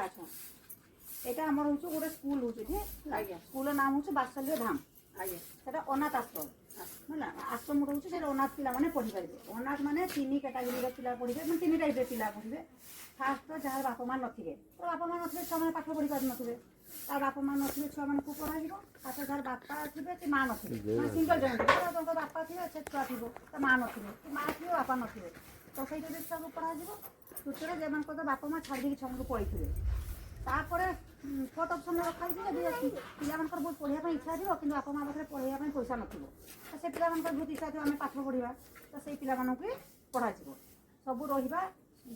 अच्छा এটা আমার হচ্ছে গোটে স্কুল হচ্ছে ঠিক স্কুলের নাম হচ্ছে বাৎসল্য ধাম সেটা অনাথ আশ্রম ହେଲା ଆଶ୍ରମ ରହୁଛି ସେଟା ଅନାଥ ପିଲାମାନେ ପଢ଼ିପାରିବେ ଅନାଥ ମାନେ 3 କ୍ୟାଟାଗୋରୀର ପିଲା ପଢ଼ିବେ ମାନେ 3 ଟାଇପ୍ର ପିଲା ପଢ଼ିବେ ଫାଷ୍ଟ ତ ଯାହାର ବାପା ମା ନଥିବେ ତ ବାପା ମା ନଥିବେ ଛୁଆମାନେ ପାଠ ପଢ଼ି ପାରୁନଥିବେ ତା ବାପା ମା ନଥିବେ ଛୁଆମାନଙ୍କୁ ପଢ଼ାଯିବ ତାପରେ ଯାହାର ବାପା ଥିବେ କି ମା ନଥିବେ ମାନେ ସିଙ୍ଗଲ ଜଣ ତାଙ୍କ ବାପା ଥିବେ ସେ ଛୁଆ ଥିବ ତା ମା ନଥିବେ କି ମା ଥିବ ବାପା ନଥିବେ ତ ସେଇଟା ଛୁଆକୁ ପଢ଼ାଯିବ ତୃତୀୟରେ ଯେମାନଙ୍କ ତ ବାପା ମା ଛାଡ଼ି ଦେଇକି ଛୁଆମାନଙ୍କୁ ପଢ଼େଇଥିବେ ତାପରେ ଫୋର୍ଥ ଅପସନ୍ରେ ରଖାଯାଇଛି ଯଦି ପିଲାମାନଙ୍କର ବହୁତ ପଢ଼ିବା ପାଇଁ ଇଚ୍ଛା ଥିବ କିନ୍ତୁ ବାପା ମା ପାଖରେ ପଢ଼େଇବା ପାଇଁ ପଇସା ନଥିବ ତ ସେ ପିଲାମାନଙ୍କର ବହୁତ ଇଚ୍ଛା ଥିବ ଆମେ ପାଠ ପଢ଼ିବା ତ ସେଇ ପିଲାମାନଙ୍କୁ ପଢ଼ାଯିବ ସବୁ ରହିବା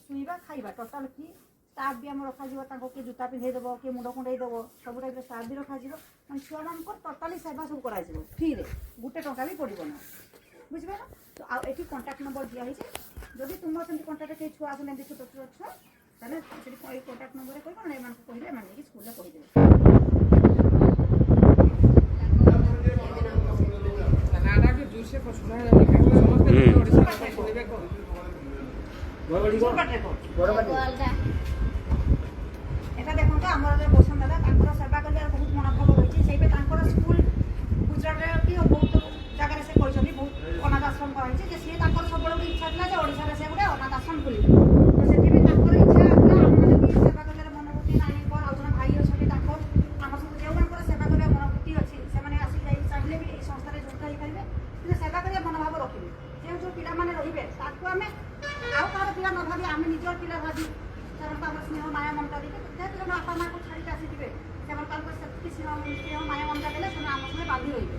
ଶୋଇବା ଖାଇବା ଟୋଟାଲ୍ ଫି ଷ୍ଟାଫ୍ ବି ଆମର ରଖାଯିବ ତାଙ୍କୁ କିଏ ଜୁତା ପିନ୍ଧେଇ ଦେବ କିଏ ମୁଣ୍ଡ କୁଣ୍ଡେଇ ଦେବ ସବୁ ଟାଇପ୍ର ଷ୍ଟାଫ୍ ବି ରଖାଯିବ ମାନେ ଛୁଆମାନଙ୍କର ଟୋଟାଲି ସେବା ସବୁ କରାଯିବ ଫ୍ରିରେ ଗୋଟେ ଟଙ୍କା ବି ପଡ଼ିବ ନା ବୁଝିପାରିଲ ତ ଆଉ ଏଠି କଣ୍ଟାକ୍ଟ ନମ୍ବର ଦିଆହେଇଛି ଯଦି ତୁମର ସେମିତି କଣ୍ଟାକ୍ଟ କେହି ଛୁଆ ଆସୁନାହାନ୍ତି ଛୋଟ ଛୋଟ ଛୁଆ ତାହେଲେ ସେଠି କଣ୍ଟାକ୍ଟ ନମ୍ବରରେ କହିବ ନା ଏମାନଙ୍କୁ କହିଲେ ଏମାନେ ଯାଇକି ସ୍କୁଲରେ କହିଦେବେ এটা দেখুন আমার বসন্ত দাদা তাঁর সেবা করার বহুত মনোভাব রয়েছে সেইভাবে তাঁর স্কুল গুজরাটে কি বহুত জায়গায় সে କହିଛନ୍ତି ବହୁତ ଅନାଥ ଆଶ୍ରମ କରାଯାଇଛି ଯେ ସିଏ ତାଙ୍କର ସବୁବେଳେ ଗୋଟେ ଇଚ୍ଛା ଥିଲା ଯେ ଓଡ଼ିଶାରେ ସେ ଗୋଟେ ଅନାଥ ଆଶ୍ରମ ଖୋଲିବେ ତ ସେଥିପାଇଁ ତାଙ୍କର ଇଚ୍ଛା ଥିଲା ଆମମାନେ ବି ସେବା କରିବାର ମନୋବୃତ୍ତି ନାହିଁ ମୋର ଆଉ ଜଣେ ଭାଇ ଅଛନ୍ତି ତାଙ୍କର ଆମ ସବୁ ଯେଉଁମାନଙ୍କର ସେବା କରିବା ମନୋବୃତ୍ତି ଅଛି ସେମାନେ ଆସି ଯାଇ ଚାହିଁଲେ ବି ଏଇ ସଂସ୍ଥାରେ ଯୋଗ ହେଇପାରିବେ କିନ୍ତୁ ସେବା କରିବା ମନୋଭାବ ରଖିବେ ଯେଉଁ ପିଲାମାନେ ରହିବେ ତାକୁ ଆମେ ଆଉ କାହାର ପିଲା ନ ଭାବି ଆମେ ନିଜର ପିଲା ଭାବି ସେମାନଙ୍କୁ ଆମର ସ୍ନେହ ମାୟା ମମତା ଦେଇକି ଯେହେତୁ ଜଣେ ବାପା ମାଆକୁ ଛାଡ଼ିକି ଆସିଥିବେ ସେମାନେ ତାଙ୍କର ସେତିକି ସ୍ନେହ ମାୟା ମମତା ଦେଲେ ସେମାନେ ଆମ ସଙ୍ଗେ ବାନ୍ଧି ରହିବେ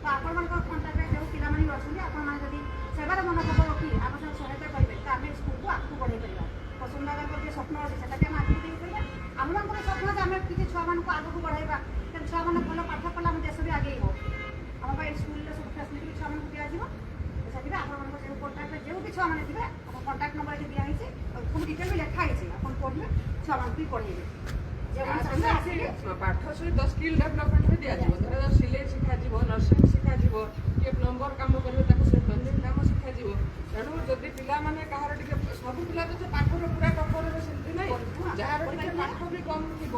ତ ଆପଣମାନଙ୍କ କଣ୍ଟାକ୍ଟରେ ଯେଉଁ ପିଲାମାନେ ବି ଅଛନ୍ତି ଆପଣମାନେ ଯଦି ସେବାର ମନୋଭାବ ରଖି ଆମ ସହିତ ସହାୟତା କରିବେ ତ ଆମେ ସ୍କୁଲକୁ ଆଗକୁ ବଢ଼େଇ ପାରିବା ବସନ୍ତ ଦାଦାଙ୍କର ଯେ ସ୍ୱପ୍ନ ଅଛି ସେଟାକି ଆମେ ଆଗକୁ ଦେଇପାରିବା ଆମମାନଙ୍କର ସ୍ୱପ୍ନ ଯେ ଆମେ କିଛି ଛୁଆମାନଙ୍କୁ ଆଗକୁ ବଢ଼ାଇବା ତେଣୁ ଛୁଆମାନେ ଭଲ ପାଠ କଲେ ଆମ ଦେଶ ବି ଆଗେଇବ ଆମ ପାଇଁ ସ୍କୁଲରେ ସବୁ ଫ୍ୟାସିଲିଟି ବି ଛୁଆମାନଙ୍କୁ ଦିଆଯିବ ସେଥିପାଇଁ ଆପଣମାନଙ୍କ ଯେଉଁ କଣ୍ଟାକ୍ଟରେ ଯେଉଁ ବି ଛୁଆମାନେ ଥିବେ ଆମ କଣ୍ଟାକ୍ଟ ନମ୍ବର ଏଠି ଦିଆହେଇଛି ସବୁ ଡିଟେଲ୍ ବି ଲେଖା ହେଇଛି ଆପଣ ପଢ଼ିବେ ଛୁଆମାନଙ୍କୁ ବି ପଢ଼େଇବେ ପାଠ ସହିତ ସ୍କିଲ୍ ଡେଭଲପମେଣ୍ଟ ବି ଦିଆଯିବ ଧର ସିଲେଇ ଶିଖାଯିବ ନର୍ସିଂ ଶିଖାଯିବ କିଏ ପ୍ଲମ୍ବର କାମ କରିବ ତାକୁ ସେ ପ୍ଲମ୍ବିଂ କାମ ଶିଖାଯିବ ତେଣୁ ଯଦି ପିଲାମାନେ କାହାର ଟିକେ ସବୁ ପିଲା ତ ପାଠର ପୁରା ଟପର ହେବେ ସେମିତି ନାହିଁ ଯାହାର ଟିକେ ପାଠ ବି କମ୍ ଥିବ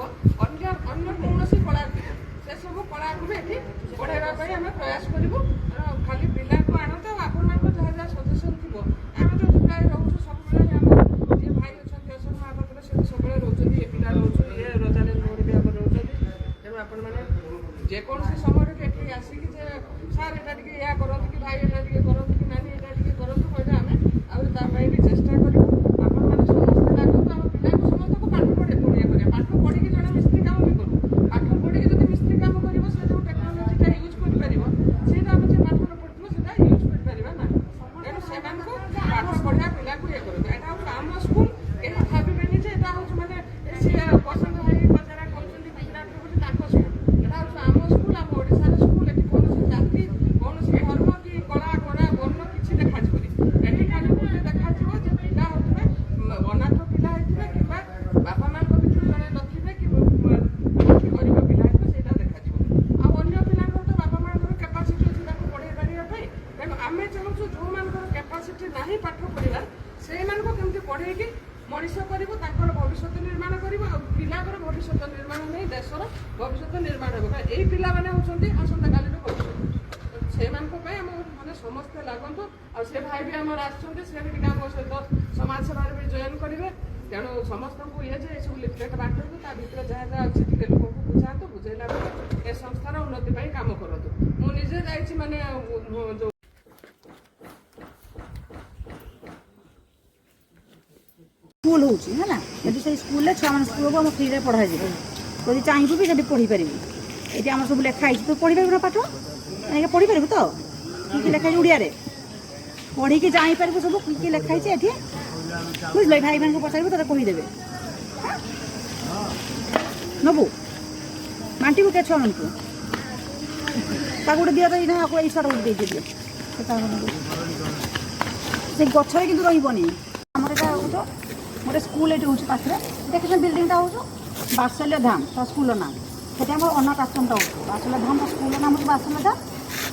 ଅନ୍ୟ କୌଣସି କଳା ଥିବ ସେସବୁ କଳାକୁ ବି ଏଠି ପଢ଼ାଇବା ପାଇଁ ଆମେ ପ୍ରୟାସ କରିବୁ ଖାଲି ପିଲାକୁ ଆଣନ୍ତୁ ଆଉ ଆପଣଙ୍କ ଯାହା ଯାହା ସଜେସନ୍ ଥିବ ଆମେ ତ ପ୍ରାୟ ରହୁଛୁ ସବୁବେଳେ ଆମ ଯିଏ ଭାଇ ଅଛନ୍ତି ଅଶୋକ ମହାପାତ୍ର ସେ ସବୁବେଳେ ରହୁଛନ୍ତି ଏ ପିଲା ରହୁଛନ୍ତି ଏ ରୋଜାଲିନ୍ ଭଉଣୀ ବି ଆମର ରହୁଛନ୍ତି ତେଣୁ ଆପଣମାନେ ଯେକୌଣସି ସମୟରେ ଏଠି ଆସିକି ଯେ ସାର୍ ଏଇଟା ଟିକେ ଏହା କରନ୍ତୁ କି ଭାଇ ଏଇଟା ଟିକେ କରନ୍ତୁ କି ନାନୀ ଏଇଟା ଟିକେ କରନ୍ତୁ କହିଲେ ଆମେ ଆଉ ତା ପାଇଁ ବି ଚେଷ୍ଟା କରିବୁ ଆପଣମାନେ ସମସ୍ତେ ଲାଗନ୍ତୁ ଆମ ପିଲାଙ୍କୁ ସମସ୍ତଙ୍କୁ ପାଠ ପଢ଼ିବା କରିବା ପାଠ ପଢ଼ିକି ଜଣେ ମିସ୍ତ୍ରୀ କାମ ବି କରୁ ପାଠ ପଢ଼ିକି ଯଦି ମିସ୍ତ୍ରୀ କାମ କରିବ ସେ ଯେଉଁ ଟେକ୍ନୋଲୋଜିଟା ୟୁଜ୍ କରିପାରିବ ସେଇଟା ଆମେ ଯେ ପାଠ ନ ପଢ଼ିଥିବ ସେଇଟା ୟୁଜ୍ କରିପାରିବା ନାହିଁ ତେଣୁ ସେମାନଙ୍କୁ ପାଠ ପଢ଼ିବା ପିଲାକୁ ଇଏ କରନ୍ତୁ ଏଇଟା ହେଉଛି ଆମ ସ୍କୁଲ କେହି ଭାବିବେନି ଯେ ଏଇଟା ହେଉଛି ମାନେ ସିଏ ପସନ୍ଦ ଭାଇ ବଜାରା କରୁଛନ୍ତି ଗୁଜରାଟରେ ବୋଲି ତାଙ୍କ ସ୍କୁଲ ଏଇଟା ହେଉଛି ଆମ ସ୍କୁଲ ଆମ ଓଡ଼ିଶାର ସ୍କୁଲ ଏଠି କୌଣସି ଜାତି କୌଣସି ଧର୍ମ କି କଳା ଗୋରା ବର୍ଣ୍ଣ କିଛି ଦେଖାଯିବନି ଏଠି ଖାଲି ଗୋଟେ ଦେଖାଯିବ ଯେ ପିଲା ହେଉଥିବେ ଅନାଥ ପିଲା ହେଇଥିବେ କିମ୍ବା ବାପା ମାଆଙ୍କ ଭିତରୁ ଜଣେ ନଥିବେ କି ଗରିବ ପିଲା ହେଇଥିବେ ସେଇଟା ଦେଖାଯିବ ଆଉ ଅନ୍ୟ ପିଲାଙ୍କର ତ ବାପା ମାଆଙ୍କର କାପାସିଟି ଅଛି ତାକୁ ପଢ଼େଇ ପାରିବା ପାଇଁ ତେଣୁ ଆମେ ଚାହୁଁଛୁ ଯେଉଁମାନଙ୍କର କାପାସିଟି ନାହିଁ ପାଠ ପଢ଼ିବା ସେଇମାନଙ୍କୁ କେମିତି ପଢ଼େଇକି ମଣିଷ କରିବୁ ତାଙ୍କର ଭବିଷ୍ୟତ ନିର୍ମାଣ କରିବୁ ଆଉ ପିଲାଙ୍କର ଭବିଷ୍ୟତ ନିର୍ମାଣ ନେଇ ଦେଶର ଭବିଷ୍ୟତ ନିର୍ମାଣ ହେବ କାରଣ ଏଇ ପିଲାମାନେ ହେଉଛନ୍ତି ଆସନ୍ତାକାଲିର ଭବିଷ୍ୟତ ସେମାନଙ୍କ ପାଇଁ ଆମ ମାନେ ସମସ୍ତେ ଲାଗନ୍ତୁ ଆଉ ସେ ଭାଇ ବି ଆମର ଆସିଛନ୍ତି ସେ ବି ଟିକେ ଆମ ସହିତ ସମାଜ ସେବାରେ ବି ଜଏନ୍ କରିବେ ତେଣୁ ସମସ୍ତଙ୍କୁ ଇଏ ଯେ ଏସବୁ ଲିଫଲେଟ୍ ବାଣ୍ଟନ୍ତୁ ତା ଭିତରେ ଯାହା ଯାହା ଅଛି ଟିକେ ଲୋକଙ୍କୁ ବୁଝାନ୍ତୁ ବୁଝେଇଲା ପରେ ଏ ସଂସ୍ଥାର ଉନ୍ନତି ପାଇଁ କାମ କରନ୍ତୁ ମୁଁ ନିଜେ ଯାଇଛି ମାନେ ଯେଉଁ ସ୍କୁଲ ହେଉଛି ହେଲା ଯଦି ସେଇ ସ୍କୁଲରେ ଛୁଆମାନେ ସ୍କୁଲକୁ ଆମ ଫ୍ରିରେ ପଢ଼ାଯିବ ଯଦି ଚାହିଁବୁ ବି ସେଠି ପଢ଼ିପାରିବୁ ଏଠି ଆମର ସବୁ ଲେଖା ହେଇଛି ତୁ ପଢ଼ିପାରିବୁ ନା ପାଠ ଏଇଟା ପଢ଼ିପାରିବୁ ତ କି ଲେଖା ହେଇଛି ଓଡ଼ିଆରେ ପଢ଼ିକି ଜାଣିପାରିବୁ ସବୁ କି ଲେଖା ହେଇଛି ଏଠି ବୁଝିଲ ଭାଇମାନଙ୍କୁ ପଚାରିବୁ ତୋତେ କହିଦେବେ ନେବୁ ବାଣ୍ଟିବୁ କେ ଛୁଆମାନଙ୍କୁ ତାକୁ ଗୋଟେ ଦିଅ ତ ଏଇ ଛୁଆଟା ଗୋଟେ ଦେଇଦିଅ ସେ ଗଛରେ କିନ୍ତୁ ରହିବନି ଆମର ଏଇଟା ହେଉଛି ଗୋଟେ ସ୍କୁଲ ଏଠି ହେଉଛି ପାଖରେ ଦେଖିଛନ୍ତି ବିଲ୍ଡିଂଟା ହେଉଛି ବାତ୍ସଲ୍ୟ ଧାମ ତା ସ୍କୁଲର ନାମ ସେଠି ଆମର ଅନାଥ ଆଶ୍ରମଟା ହେଉଛି ବାତ୍ସଲ୍ୟ ଧାମ ତା ସ୍କୁଲର ନାମ ହେଉଛି ବାତ୍ସଲ୍ୟ ଧାମ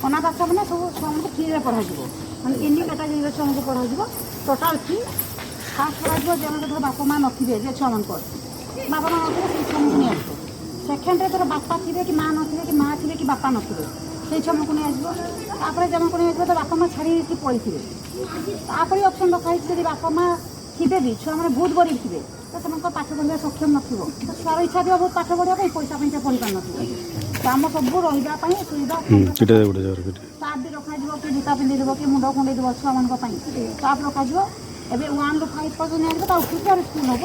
ଅନାଥ ଆଶ୍ରମ ମାନେ ସବୁ ଛୁଆମାନଙ୍କୁ ଫ୍ରିରେ ପଢ଼ାଯିବ ମାନେ ତିନି କ୍ୟାଟାଗୋରୀର ଛୁଆମାନଙ୍କୁ ପଢ଼ାଯିବ ଟୋଟାଲ୍ ଫ୍ରି ଫାଷ୍ଟ ପଢ଼ାଯିବ ଯେଉଁମାନେ ଧର ବାପା ମା ନଥିବେ ଯେ ଛୁଆମାନଙ୍କର ବାପା ମା ନଥିବେ ସେଇ ଛୁଆମାନଙ୍କୁ ନେଇଆସିବ। ସେକେଣ୍ଡରେ ଧର ବାପା ଥିବେ କି ମା ନଥିବେ କି ମା ଥିବେ କି ବାପା ନଥିବେ ସେଇ ଛୁଆମାନଙ୍କୁ ନେଇଆସିବ। ତାପରେ ଯେମାନଙ୍କୁ ନେଇଆସିବ ତ ବାପା ମା ଛାଡ଼ିକି ପଳେଇଥିବେ। ତାପରେ ଅପସନ୍ ରଖା ହେଇଛି ଯଦି ବାପା ମା ଥିବେ ବି ଛୁଆମାନେ ବହୁତ ଗରିବ ଥିବେ ତ ସେମାନଙ୍କ ପାଠ ପଢ଼ିବା ସକ୍ଷମ ନଥିବ ତ ଛୁଆର ଇଚ୍ଛା ଥିବ ବହୁତ ପାଠ ପଢ଼ିବା ପାଇଁ ପଇସା ପାଇଁ ସେ ପଢ଼ି ପାରୁନଥିବ ତ ଆମ ସବୁ ରହିବା ପାଇଁ ସୁବିଧା ଷ୍ଟାଫ୍ ବି ରଖାଯିବ କି ଜୁତା ପିନ୍ଧେଇଦେବ କି ମୁଣ୍ଡ କୁଣ୍ଡେଇଦେବ ଛୁଆମାନଙ୍କ ପାଇଁ ଷ୍ଟାଫ୍ ରଖାଯିବ। ଏବେ 1 ରୁ 5 ପର୍ଯ୍ୟନ୍ତ ନିଆଯିବ ତା ଉପରକୁ ଆହୁରି ସ୍କୁଲ ହେବ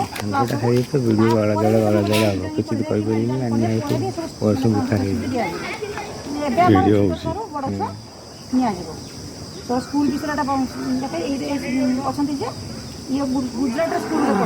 ଏବେ ଆମର ଛୋଟ ଛୁଆରୁ ବଡ଼ ଛୁଆ ନିଆଯିବ। ତ ସ୍କୁଲ ବିଷୟରେ ଅଛନ୍ତି ଯେ ଇଏ ଗୁଜରାଟର ସ୍କୁଲରେ